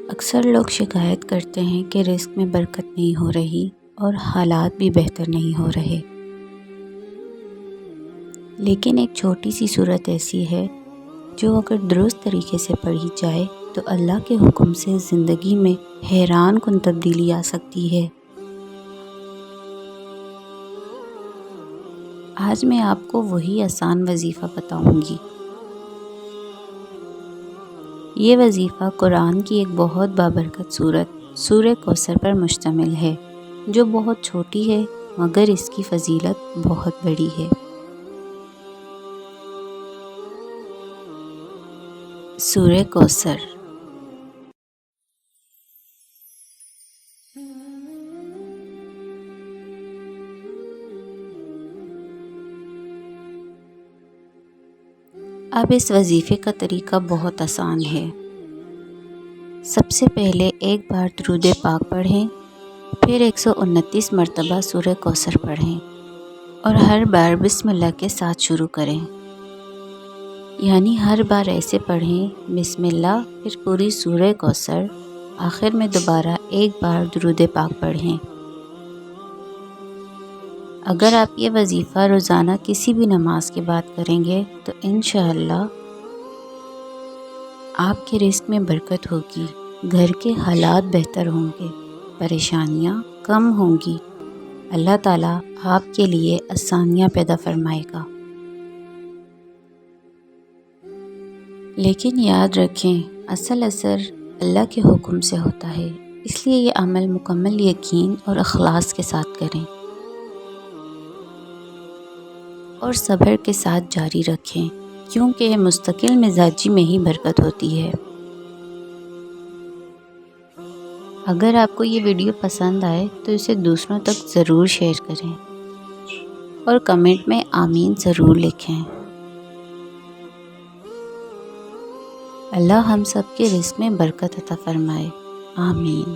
اکثر لوگ شکایت کرتے ہیں کہ رزق میں برکت نہیں ہو رہی اور حالات بھی بہتر نہیں ہو رہے، لیکن ایک چھوٹی سی صورت ایسی ہے جو اگر درست طریقے سے پڑھی جائے تو اللہ کے حکم سے زندگی میں حیران کن تبدیلی آ سکتی ہے۔ آج میں آپ کو وہی آسان وظیفہ بتاؤں گی۔ یہ وظیفہ قرآن کی ایک بہت بابرکت سورت سورہ کوثر پر مشتمل ہے، جو بہت چھوٹی ہے مگر اس کی فضیلت بہت بڑی ہے۔ سورہ کوثر۔ اب اس وظیفے کا طریقہ بہت آسان ہے۔ سب سے پہلے ایک بار درود پاک پڑھیں، پھر 129 مرتبہ سورہ کوثر پڑھیں اور ہر بار بسم اللہ کے ساتھ شروع کریں، یعنی ہر بار ایسے پڑھیں بسم اللہ، پھر پوری سورہ کوثر، آخر میں دوبارہ ایک بار درود پاک پڑھیں۔ اگر آپ یہ وظیفہ روزانہ کسی بھی نماز کے بعد کریں گے تو انشاءاللہ آپ کے رزق میں برکت ہوگی، گھر کے حالات بہتر ہوں گے، پریشانیاں کم ہوں گی، اللہ تعالیٰ آپ کے لیے آسانیاں پیدا فرمائے گا۔ لیکن یاد رکھیں، اصل اثر اللہ کے حکم سے ہوتا ہے، اس لیے یہ عمل مکمل یقین اور اخلاص کے ساتھ کریں اور صبر کے ساتھ جاری رکھیں، کیونکہ مستقل مزاجی میں ہی برکت ہوتی ہے۔ اگر آپ کو یہ ویڈیو پسند آئے تو اسے دوسروں تک ضرور شیئر کریں اور کمنٹ میں آمین ضرور لکھیں۔ اللہ ہم سب کے رزق میں برکت عطا فرمائے، آمین۔